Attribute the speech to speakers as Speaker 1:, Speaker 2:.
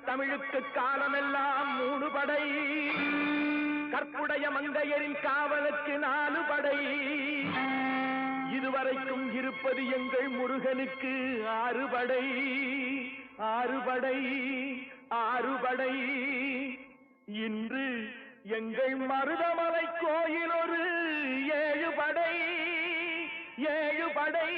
Speaker 1: தமிழுக்கு காலமெல்லாம் 3 படை, கற்புடைய மங்கையரின் காவலுக்கு 4 படை, இதுவரைக்கும் இருப்பது எங்கள் முருகனுக்கு 6 படை. 6 படை, 6 படை. இன்று எங்கள் மருதமலை கோயில் ஒரு 7 படை, 7 படை.